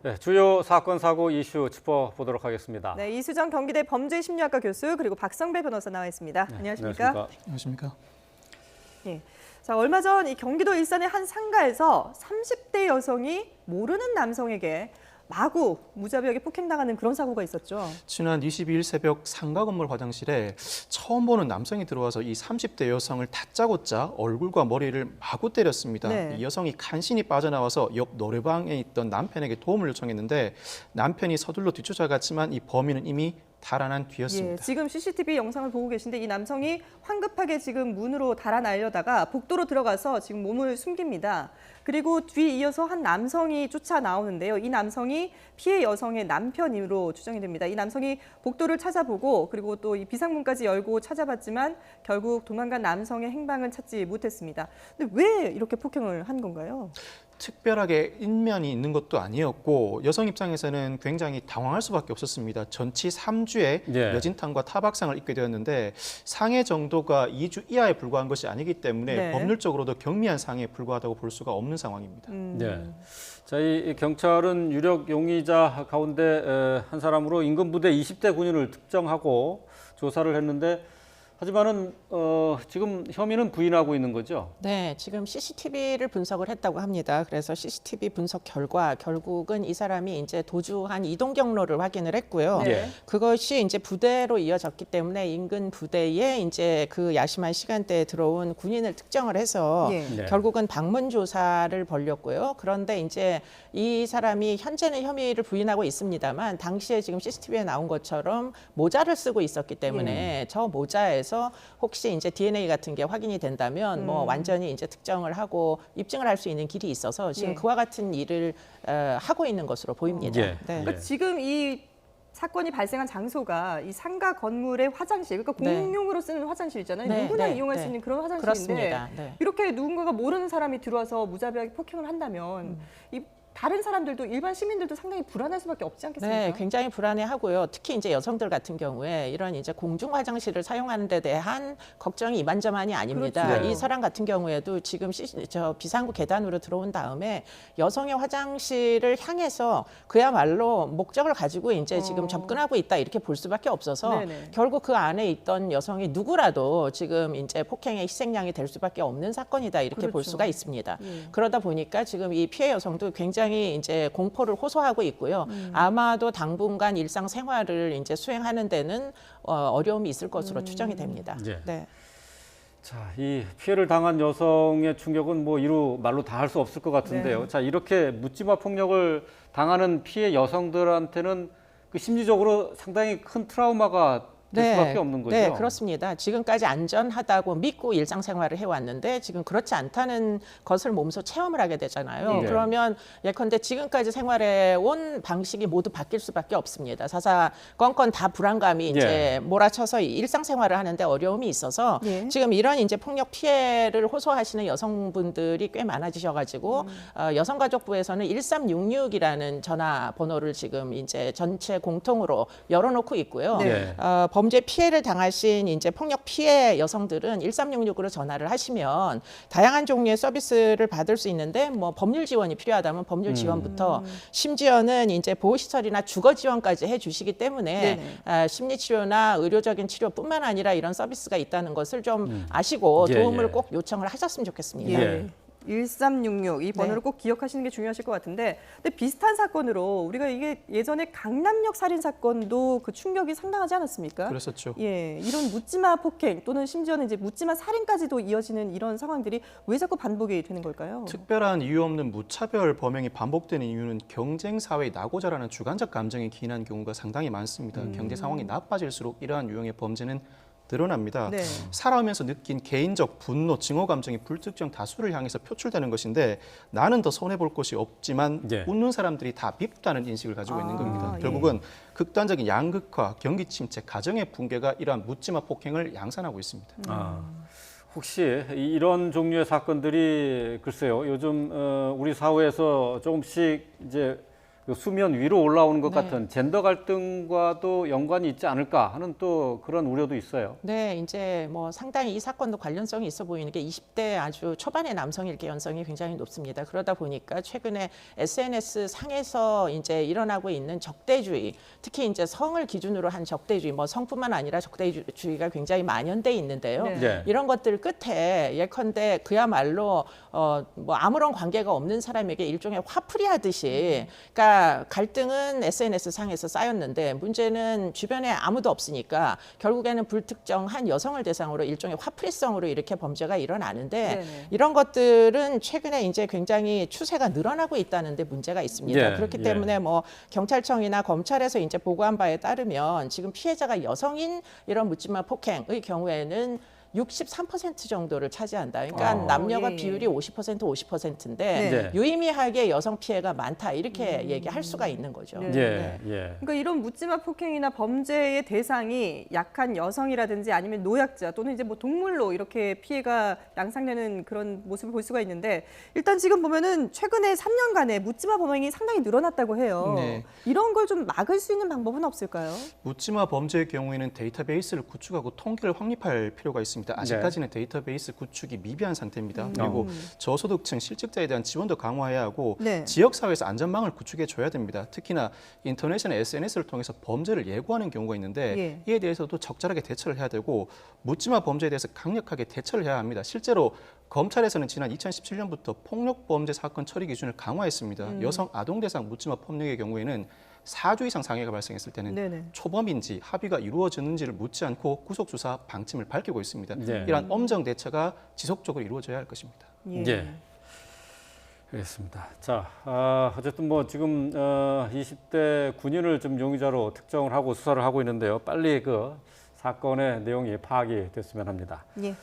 네, 주요 사건, 사고 이슈 짚어보도록 하겠습니다. 네, 이수정 경기대 범죄심리학과 교수 그리고 박성배 변호사 나와 있습니다. 네, 안녕하십니까? 안녕하십니까? 예. 자, 얼마 전 이 경기도 일산의 한 상가에서 30대 여성이 모르는 남성에게 마구 무자비하게 폭행당하는 그런 사고가 있었죠. 지난 22일 새벽 상가 건물 화장실에 처음 보는 남성이 들어와서 이 30대 여성을 다짜고짜 얼굴과 머리를 마구 때렸습니다. 네. 이 여성이 간신히 빠져나와서 옆 노래방에 있던 남편에게 도움을 요청했는데 남편이 서둘러 뒤쫓아갔지만 이 범인은 이미 달아난 뒤였습니다. 예, 지금 CCTV 영상을 보고 계신데 이 남성이 황급하게 지금 문으로 달아나려다가 복도로 들어가서 지금 몸을 숨깁니다. 그리고 뒤이어서 한 남성이 쫓아 나오는데요. 이 남성이 피해 여성의 남편으로 추정이 됩니다. 이 남성이 복도를 찾아보고 그리고 또 이 비상문까지 열고 찾아봤지만 결국 도망간 남성의 행방은 찾지 못했습니다. 근데 왜 이렇게 폭행을 한 건가요? 특별하게 인면이 있는 것도 아니었고 여성 입장에서는 굉장히 당황할 수밖에 없었습니다. 전치 3주의 예. 여진탕과 타박상을 입게 되었는데 상해 정도가 2주 이하에 불과한 것이 아니기 때문에 네. 법률적으로도 경미한 상해에 불과하다고 볼 수가 없는 상황입니다. 네. 자, 이 경찰은 유력 용의자 가운데 한 사람으로 인근 부대 20대 군인을 특정하고 조사를 했는데 하지만은 지금 혐의는 부인하고 있는 거죠? 네, 지금 CCTV를 분석을 했다고 합니다. 그래서 CCTV 분석 결과 결국은 이 사람이 이제 도주한 이동 경로를 확인을 했고요. 네. 그것이 이제 부대로 이어졌기 때문에 인근 부대에 이제 그 야심한 시간대에 들어온 군인을 특정을 해서 예. 네. 결국은 방문 조사를 벌였고요. 그런데 이제 이 사람이 현재는 혐의를 부인하고 있습니다만 당시에 지금 CCTV에 나온 것처럼 모자를 쓰고 있었기 때문에 저 모자에서 혹시 이제 DNA 같은 게 확인이 된다면 뭐 완전히 이제 특정을 하고 입증을 할 수 있는 길이 있어서 지금 예. 그와 같은 일을 하고 있는 것으로 보입니다. 예. 네. 그러니까 지금 이 사건이 발생한 장소가 이 상가 건물의 화장실, 그러니까 네. 공용으로 쓰는 화장실이잖아요. 네, 누구나 네, 이용할 네. 수 있는 그런 화장실인데 그렇습니다. 네. 이렇게 누군가가 모르는 사람이 들어와서 무자비하게 폭행을 한다면 이 다른 사람들도 일반 시민들도 상당히 불안할 수밖에 없지 않겠습니까? 네, 굉장히 불안해하고요. 특히 이제 여성들 같은 경우에 이런 이제 공중 화장실을 사용하는 데 대한 걱정이 이만저만이 아닙니다. 그렇죠. 이 사람 같은 경우에도 지금 저 비상구 계단으로 들어온 다음에 여성의 화장실을 향해서 그야말로 목적을 가지고 이제 지금 접근하고 있다 이렇게 볼 수밖에 없어서 네네. 결국 그 안에 있던 여성이 누구라도 지금 이제 폭행의 희생양이 될 수밖에 없는 사건이다 이렇게 볼 그렇죠. 수가 있습니다. 예. 그러다 보니까 지금 이 피해 여성도 굉장히 이제 공포를 호소하고 있고요. 아마도 당분간 일상 생활을 이제 수행하는 데는 어려움이 있을 것으로 추정이 됩니다. 예. 네. 자, 이 피해를 당한 여성의 충격은 뭐 이루 말로 다 할 수 없을 것 같은데요. 네. 자, 이렇게 묻지마 폭력을 당하는 피해 여성들한테는 그 심리적으로 상당히 큰 트라우마가 될 수밖에 없는 거죠. 네, 그렇습니다. 지금까지 안전하다고 믿고 일상생활을 해왔는데 지금 그렇지 않다는 것을 몸소 체험을 하게 되잖아요. 네. 그러면 예컨대 지금까지 생활해온 방식이 모두 바뀔 수밖에 없습니다. 사사건건 다 불안감이 이제 몰아쳐서 일상생활을 하는데 어려움이 있어서 예. 지금 이런 이제 폭력 피해를 호소하시는 여성분들이 꽤 많아지셔가지고 여성가족부에서는 1366이라는 전화번호를 지금 이제 전체 공통으로 열어놓고 있고요. 네. 범죄 피해를 당하신 이제 폭력 피해 여성들은 1366으로 전화를 하시면 다양한 종류의 서비스를 받을 수 있는데 뭐 법률 지원이 필요하다면 법률 지원부터 심지어는 이제 보호시설이나 주거 지원까지 해주시기 때문에 심리 치료나 의료적인 치료뿐만 아니라 이런 서비스가 있다는 것을 좀 아시고 예, 도움을 예. 꼭 요청을 하셨으면 좋겠습니다. 예. 1366 이 번호를 네. 꼭 기억하시는 게 중요하실 것 같은데, 근데 비슷한 사건으로 우리가 이게 예전에 강남역 살인 사건도 그 충격이 상당하지 않았습니까? 그랬었죠. 예, 이런 묻지마 폭행 또는 심지어는 이제 묻지마 살인까지도 이어지는 이런 상황들이 왜 자꾸 반복이 되는 걸까요? 특별한 이유 없는 무차별 범행이 반복되는 이유는 경쟁 사회의 낙오자라는 주관적 감정에 기인한 경우가 상당히 많습니다. 경제 상황이 나빠질수록 이러한 유형의 범죄는 늘어납니다. 네. 살아오면서 느낀 개인적 분노, 증오 감정이 불특정 다수를 향해서 표출되는 것인데 나는 더 손해볼 것이 없지만 예. 웃는 사람들이 다 밉다는 인식을 가지고 있는 겁니다. 예. 결국은 극단적인 양극화, 경기 침체, 가정의 붕괴가 이러한 묻지마 폭행을 양산하고 있습니다. 아, 혹시 이런 종류의 사건들이 글쎄요, 요즘 우리 사회에서 조금씩 이제 그 수면 위로 올라오는 것 네. 같은 젠더 갈등과도 연관이 있지 않을까 하는 또 그런 우려도 있어요. 네, 이제 뭐 상당히 이 사건도 관련성이 있어 보이는 게 20대 아주 초반의 남성일 개연성이 굉장히 높습니다. 그러다 보니까 최근에 SNS 상에서 이제 일어나고 있는 적대주의, 특히 이제 성을 기준으로 한 적대주의, 뭐 성뿐만 아니라 적대주의가 굉장히 만연돼 있는데요. 네. 네. 이런 것들 끝에 예컨대 그야말로 뭐 아무런 관계가 없는 사람에게 일종의 화풀이 하듯이, 그러니까 갈등은 SNS 상에서 쌓였는데 문제는 주변에 아무도 없으니까 결국에는 불특정한 여성을 대상으로 일종의 화풀이성으로 이렇게 범죄가 일어나는데 네네. 이런 것들은 최근에 이제 굉장히 추세가 늘어나고 있다는 데 문제가 있습니다. 예, 그렇기 예. 때문에 뭐 경찰청이나 검찰에서 이제 보고한 바에 따르면 지금 피해자가 여성인 이런 묻지마 폭행의 경우에는 63% 정도를 차지한다. 그러니까 남녀가 예. 비율이 50% 50%인데 네. 유의미하게 여성 피해가 많다 이렇게 얘기할 수가 있는 거죠. 네. 예, 예. 그러니까 이런 묻지마 폭행이나 범죄의 대상이 약한 여성이라든지 아니면 노약자 또는 이제 뭐 동물로 이렇게 피해가 양상되는 그런 모습을 볼 수가 있는데 일단 지금 보면은 최근에 3년간에 묻지마 범행이 상당히 늘어났다고 해요. 네. 이런 걸 좀 막을 수 있는 방법은 없을까요? 묻지마 범죄의 경우에는 데이터베이스를 구축하고 통계를 확립할 필요가 있습니다. 아직까지는 데이터베이스 구축이 미비한 상태입니다. 그리고 저소득층 실직자에 대한 지원도 강화해야 하고 네. 지역사회에서 안전망을 구축해 줘야 됩니다. 특히나 인터넷이나 SNS를 통해서 범죄를 예고하는 경우가 있는데 예. 이에 대해서도 적절하게 대처를 해야 되고 묻지마 범죄에 대해서 강력하게 대처를 해야 합니다. 실제로 검찰에서는 지난 2017년부터 폭력 범죄 사건 처리 기준을 강화했습니다. 여성 아동 대상 묻지마 폭력의 경우에는 4주 이상 상해가 발생했을 때는 네네. 초범인지 합의가 이루어졌는지를 묻지 않고 구속 수사 방침을 밝히고 있습니다. 네. 이러한 엄정 대처가 지속적으로 이루어져야 할 것입니다. 예. 알겠습니다. 자, 어쨌든 뭐 지금 20대 군인을 좀 용의자로 특정을 하고 수사를 하고 있는데요. 빨리 그 사건의 내용이 파악이 됐으면 합니다. 예.